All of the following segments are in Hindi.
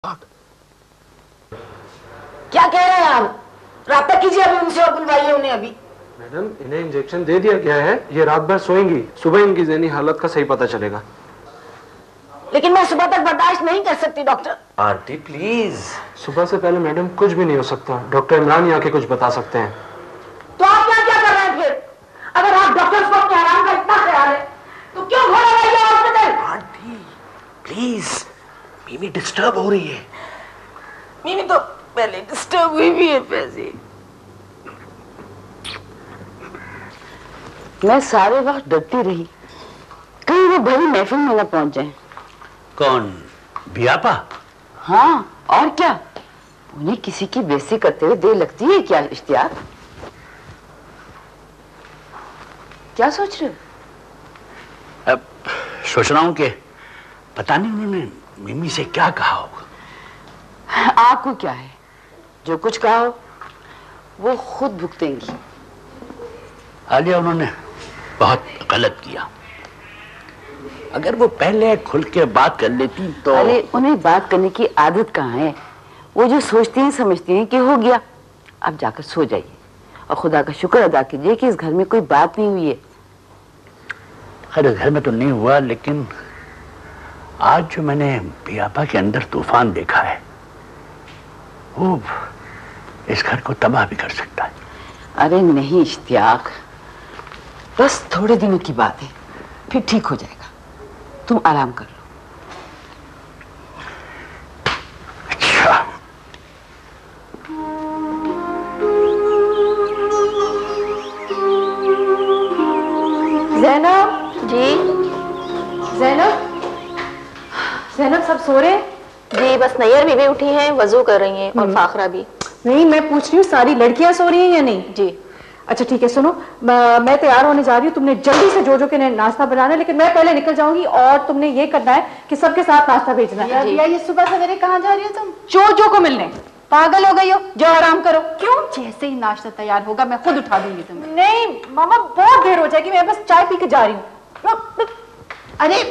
क्या कह रहे हैं आप? राब्ता कीजिए अभी उनसे और बुलवाइए उन्हें अभी। मैडम, इन्हें इंजेक्शन दे दिया गया है, ये रात भर सोएंगी, सुबह इनकी ज़हनी हालत का सही पता चलेगा। लेकिन मैं सुबह तक बर्दाश्त नहीं कर सकती डॉक्टर। Aunty please. सुबह से पहले मैडम कुछ भी नहीं हो सकता, डॉक्टर इमरान यहाँ के कुछ बता सकते हैं। तो आप क्या क्या कर रहे हैं फिर? अगर आप डॉक्टर्स को अपने आराम का इतना ख्याल है तो क्यों घोड़ा रही है हॉस्पिटल? आंटी प्लीज, मिमी डिस्टर्ब हो रही है। मिमी तो पहले डिस्टर्ब हुई भी है पैसे। मैं सारे वक्त डरती रही कहीं वो बड़ी महफिल में न पहुंच जाए। कौन? बियापा? हाँ और क्या, उन्हें किसी की बेइज्जती करते हुए देर लगती है क्या? इश्तियाक, क्या सोच रहे हो? अब सोच रहा हूं कि पता नहीं उन्होंने मिमी से क्या कहा होगा। आपको क्या है, जो कुछ कहा हो वो खुद भुगतेंगी। आलिया, उन्होंने बहुत गलत किया। अगर वो पहले खुल के बात कर लेती तो। अरे उन्हें बात करने की आदत कहाँ है, वो जो सोचती हैं समझती हैं कि हो गया। अब जाकर सो जाइए और खुदा का शुक्र अदा कीजिए कि इस घर में कोई बात नहीं हुई है। खैर घर में तो नहीं हुआ, लेकिन आज जो मैंने बियापा के अंदर तूफान देखा है वो इस घर को तबाह भी कर सकता है। अरे नहीं इश्तियाक, बस थोड़े दिनों की बात है, फिर ठीक हो जाएगा। तुम आराम कर लो। अच्छा। ज़ैनब जी, ज़ैनब, ज़ैनब सब सो रहे हैं? जी बस नैयर बीवी उठी हैं, वजू कर रही हैं और फाखरा भी। नहीं, मैं पूछ रही हूँ सारी लड़कियां सो रही हैं या नहीं? जी अच्छा ठीक है, सुनो, मैं तैयार होने जा रही हूँ। तुमने जल्दी से जो के नाश्ता बनाना है, लेकिन मैं पहले निकल जाऊंगी और तुमने ये करना है कि सबके साथ नाश्ता भेजना है। जी। ये सुबह सवेरे कहाँ जा रही हो तुम? जो को मिलने। पागल हो गई हो? जो आराम करो। क्यों? जैसे ही नाश्ता तैयार होगा मैं खुद उठा दूंगी तुम्हें। नहीं मामा, बहुत देर हो जाएगी, मैं बस चाय पी के जा रही हूँ। अरे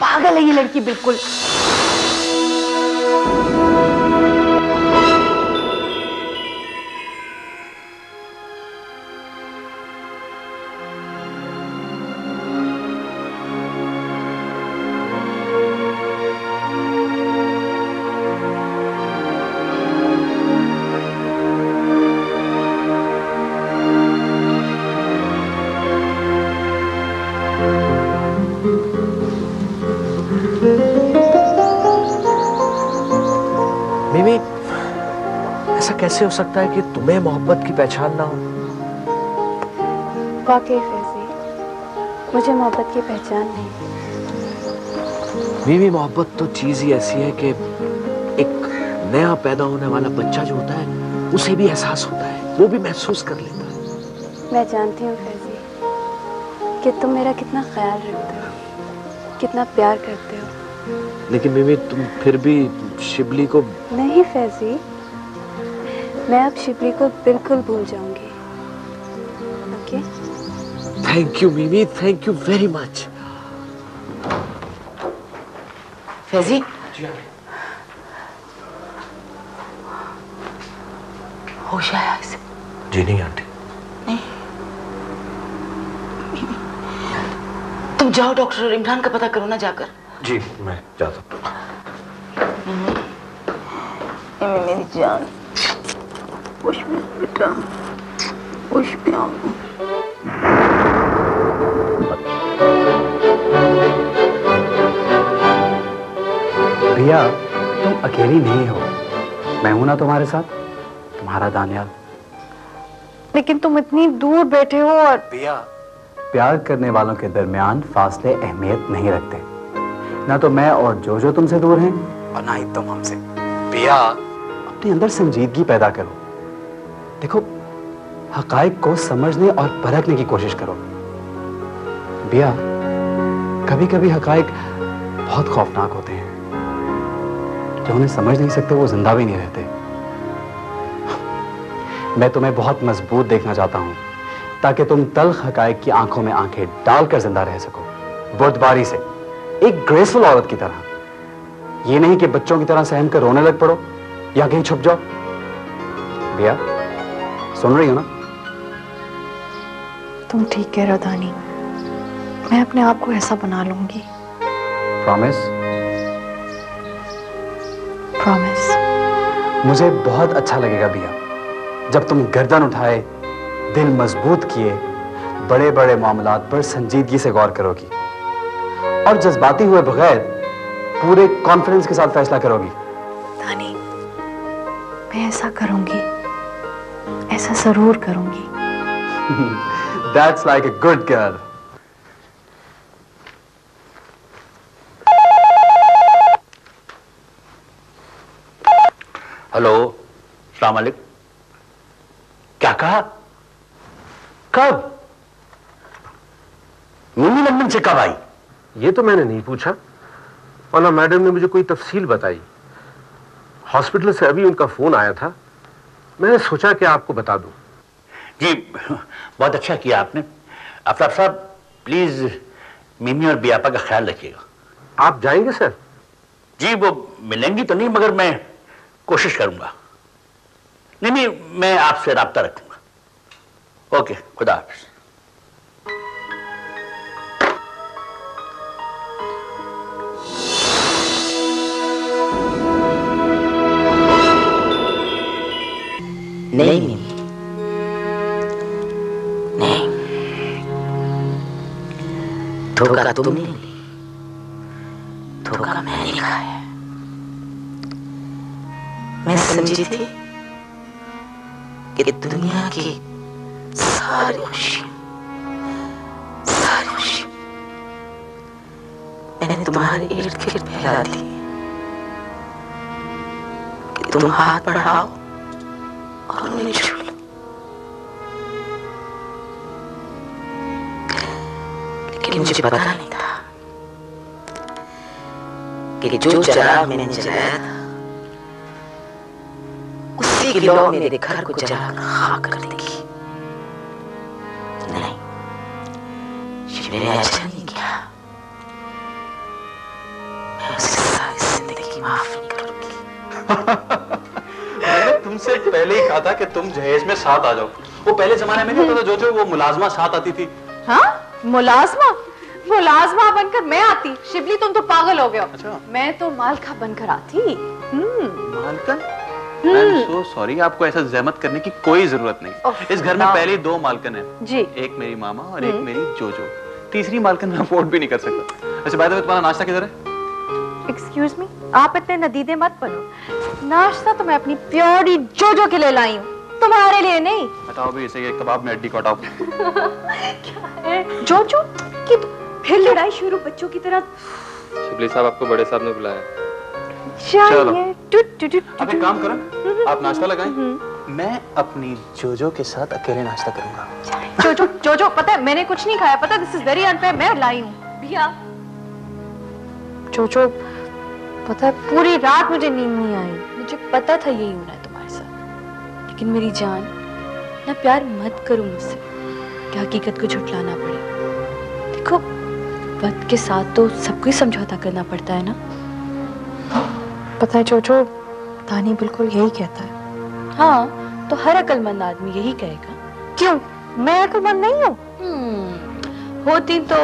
पागल है ये लड़की बिल्कुल। मिमी, ऐसा कैसे हो सकता है कि तुम्हें मोहब्बत की पहचान ना हो? वाकई फैजी, मुझे मोहब्बत की पहचान नहीं। मिमी, मोहब्बत तो चीज ही ऐसी है कि एक नया पैदा होने वाला बच्चा जो होता है उसे भी एहसास होता है, वो भी महसूस कर लेता है। मैं जानती हूँ फैजी कि तुम मेरा कितना ख्याल रखते हो, कितना प्यार करते हो। लेकिन मिमी, तुम फिर भी शिबली को। नहीं फैजी, मैं अब शिबली को बिल्कुल भूल जाऊंगी। ओके? थैंक यू मिमी, thank you very much. Faizi, होश आया इसे? जी नहीं आंटी। नहीं, तुम जाओ डॉक्टर इमरान का पता करो ना जाकर। जी मैं जाता हूँ। मेरी जान, होश में बेटा, होश में आओ। भैया, तुम अकेली नहीं हो, मैं हूं ना तुम्हारे साथ, तुम्हारा दानियाल। लेकिन तुम इतनी दूर बैठे हो और। भैया, प्यार करने वालों के दरमियान फासले अहमियत नहीं रखते। ना तो मैं और जो तुमसे दूर हैं और ना ही तुम हमसे। भैया, अपने अंदर संजीदगी पैदा करो। देखो, हकाइक को समझने और परखने की कोशिश करो। भैया, कभी कभी हकाइक बहुत खौफनाक होते हैं, जो उन्हें समझ नहीं सकते वो जिंदा भी नहीं रहते। मैं तुम्हें बहुत मजबूत देखना चाहता हूं, ताकि तुम तल्ख हकाइक की आंखों में आंखें डालकर जिंदा रह सको, बुर्दबारी से, एक ग्रेसफुल औरत की तरह। ये नहीं कि बच्चों की तरह सहम कर रोने लग पड़ो या कहीं छुप जाओ। भैया सुन रही हो ना? तुम ठीक कह रहे हो दानी, मैं अपने आप को ऐसा बना लूंगी। प्रॉमिस? प्रॉमिस। मुझे बहुत अच्छा लगेगा भैया जब तुम गर्दन उठाए, दिल मजबूत किए, बड़े बड़े मामलात पर संजीदगी से गौर करोगी और जज्बाती हुए बगैर पूरे कॉन्फिडेंस के साथ फैसला करोगी। दानी, मैं ऐसा करूंगी, ऐसा जरूर करूंगी। That's like a good girl. Hello, अस्सलाम वालेकुम। क्या कहा? कब? मिमी लंदन से कब आई? ये तो मैंने नहीं पूछा और ना मैडम ने मुझे कोई तफसील बताई। हॉस्पिटल से अभी उनका फोन आया था, मैंने सोचा कि आपको बता दूं। जी बहुत अच्छा किया आपने। अफराब साहब प्लीज मिमी और बियापा का ख्याल रखिएगा। आप जाएंगे सर? जी वो मिलेंगी तो नहीं मगर मैं कोशिश करूंगा। नहीं, मैं आपसे राब्ता रखूंगा। ओके, खुदा हाफिज। नहीं मिमी, नहीं, धोखा तुमने ली, धोखा मैंने खाया। मैं समझी थी कि दुनिया की सारी खुशी मैंने तुम्हारे इर्द गिर्द फैला दी कि तुम हाथ बढ़ाओ और उन्हें छू लो। लेकिन मुझे पता नहीं था कि जो चिराग मैंने जलाया था उसी की लौ मेरे घर को जलाकर खाक कर देगी। नहीं, शिवने ऐसा नहीं किया। मैं उसे सारी जिंदगी माफ नहीं करूंगी। मैंने तुमसे पहले ही कहा था कि तुम जहेज में साथ आ जाओ। वो पहले जमाने में नहीं होता था जो वो मुलाजमा साथ आती थी। हाँ, मुलाजमा? मुलाजमा बनकर मैं आती? शिबली तुम तो पागल हो गए हो। अच्छा। मैं तो मालका बनकर आती। मालकन? I'm so sorry, आपको ऐसा जहमत करने की कोई जरूरत नहीं। इस घर में पहले 2 मालकन हैं। जी। एक मेरी मामा और एक मेरी जोजो। तीसरी मालकन मैं अफोर्ड भी नहीं कर सकता। अच्छा बाय द वे तुम्हारा नाश्ता किधर है? एक्सक्यूज मी, आप इतने नदीदे मत बनो। नाश्ता तो मैं अपनी प्योरी जोजो के लिए लाई हूँ, तुम्हारे लिए नहीं। बताओ भी इसे एक कबाब में हड्डी काटाओ। जोजो की फिर लड़ाई शुरू बच्चों की तरह। शिबली साहब आपको बड़े साहब ने बुलाया। चलो अब एक काम करें, आप नाश्ता लगाएं, मैं अपनी जोजो के साथ अकेले नाश्ता करूंगा। जोजो जोजो पता है मैंने कुछ नहीं खाया, पता है दिस इज वेरी अनफेयर, मैं लाई हूँ। भैया जोजो पता है पूरी रात मुझे नींद नहीं आई। मुझे पता था यही होना है तुम्हारे साथ, लेकिन मेरी जान ना प्यार मत करो मुझसे कि हकीकत को झुठलाना पड़े। देखो वक्त के साथ तो सबको ही समझौता करना पड़ता है ना। पता है जोजो, दानी बिल्कुल यही कहता है। हाँ तो हर अक्लमंद आदमी यही कहेगा। क्यों, मैं अक्लमंद नहीं हूँ? होती तो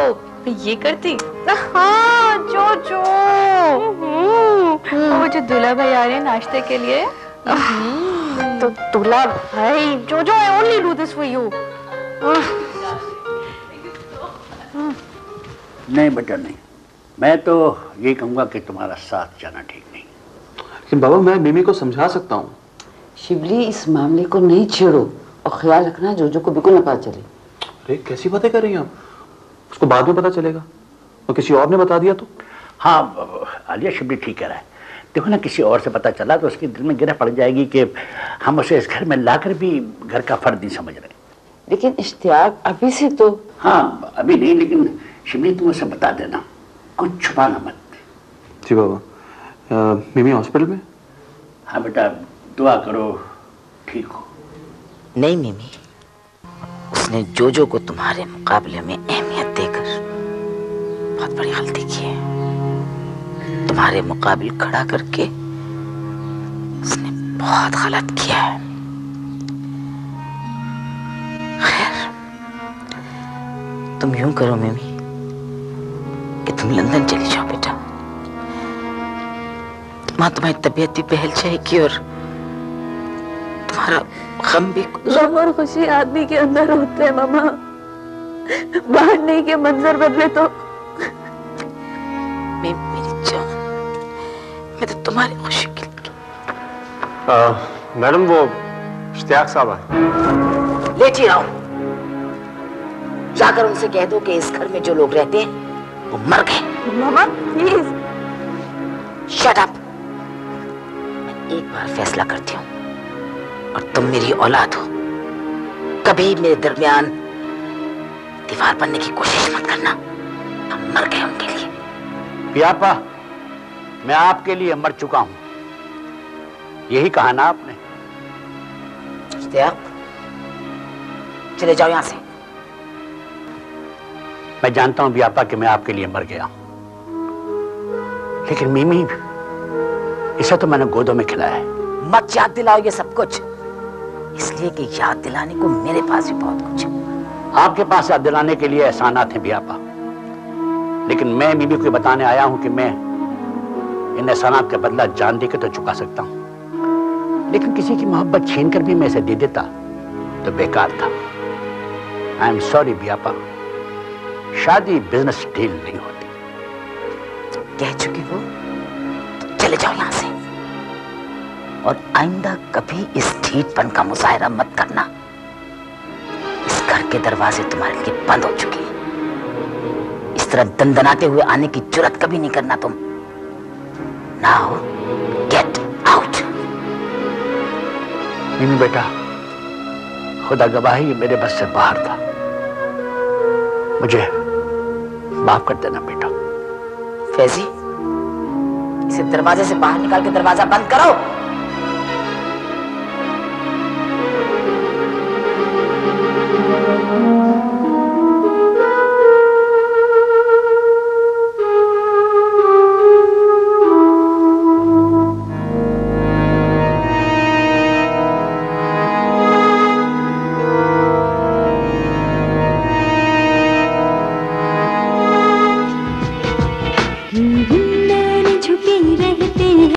ये करती। हाँ जोजो, वो जो दूल्हा भाई आ रहे हैं नाश्ते के लिए। तो दूल्हा भाई जोजो, I only do this for you. नहीं बेटा नहीं, मैं तो ये कहूंगा कि तुम्हारा साथ जाना ठीक नहीं। लेकिन बाबा मैं मिमी को समझा सकता हूँ। शिबली इस मामले को नहीं छेड़ो और ख्याल रखना जोजो को बिल्कुल न पता चले। अरे कैसी बातें कर रही हैं आप? उसको बाद में पता चलेगा और किसी और ने बता दिया तो? हाँ आलिया, शिबली ठीक कह रहा है। देखो ना, किसी और से पता चला तो उसके दिल में गिरह पड़ जाएगी कि हम उसे इस घर में लाकर भी घर का फर्द नहीं समझ रहे। लेकिन इश्तियाक अभी से तो। हाँ अभी नहीं, लेकिन शिबली तुम उसे बता देना, कुछ छुपाना मत। जी बाबा। मिमी हॉस्पिटल में? हाँ बेटा, दुआ करो ठीक हो। नहीं मिमी, उसने जोजो को तुम्हारे मुकाबले में अहमियत देकर बहुत बड़ी गलती की है। तुम्हारे मुकाबिल खड़ा करके उसने बहुत गलत किया है। खैर, तुम यूं करो मिमी कि तुम लंदन चली जाओ बेटा। माँ तुम्हारी तबीयत भी बहल जाएगी और तुम्हारा गम भी। गम और खुशी आदमी के अंदर होते हैं मामा, बाहर नहीं के मंजर बदले तो। मेरी जान, मैं तो तुम्हारी खुशी के लिए। मैडम वो इश्तियाक साहब है। लेटी रहो। जाकर उनसे कह दो कि इस घर में जो लोग रहते हैं वो मर गए। मामा प्लीज। Shut up. मैं एक बार फैसला करती हूँ और तुम मेरी औलाद हो, कभी मेरे दरमियान दीवार बनने की कोशिश मत करना। हम मर गए उनके लिए। पियापा, मैं आपके लिए मर चुका हूं, यही कहा ना आपने? इश्तियाक, चले जाओ यहां से। मैं जानता हूं पियापा कि मैं आपके लिए मर गया, लेकिन मिमी, इसे तो मैंने गोदों में खिलाया है। मत याद दिलाओ ये सब कुछ, इसलिए कि याद दिलाने को मेरे पास भी बहुत कुछ है। आपके पास याद दिलाने के लिए एहसानात हैं पियापा, लेकिन मैं मिमी को बताने आया हूं कि मैं इन एहसानात का बदला जान दे के तो चुका सकता हूं, लेकिन किसी की मोहब्बत छीन कर भी मैं इसे दे देता तो बेकार था। आई एम सॉरी पियापा, शादी बिजनेस डील नहीं होती। कह चुके हो तो चले जाओ यहां से, और आइंदा कभी इस ढीठपन का मुजाहिरा मत करना। इस घर के दरवाजे तुम्हारे लिए बंद हो चुके हैं। इस तरह दंदनाते हुए आने की जुर्रत कभी नहीं करना तुम। Now get out. मिमी बेटा, खुदा गवाही मेरे बस से बाहर था, मुझे माफ कर देना बेटा। फैजी, इसे दरवाजे से बाहर निकाल के दरवाजा बंद करो।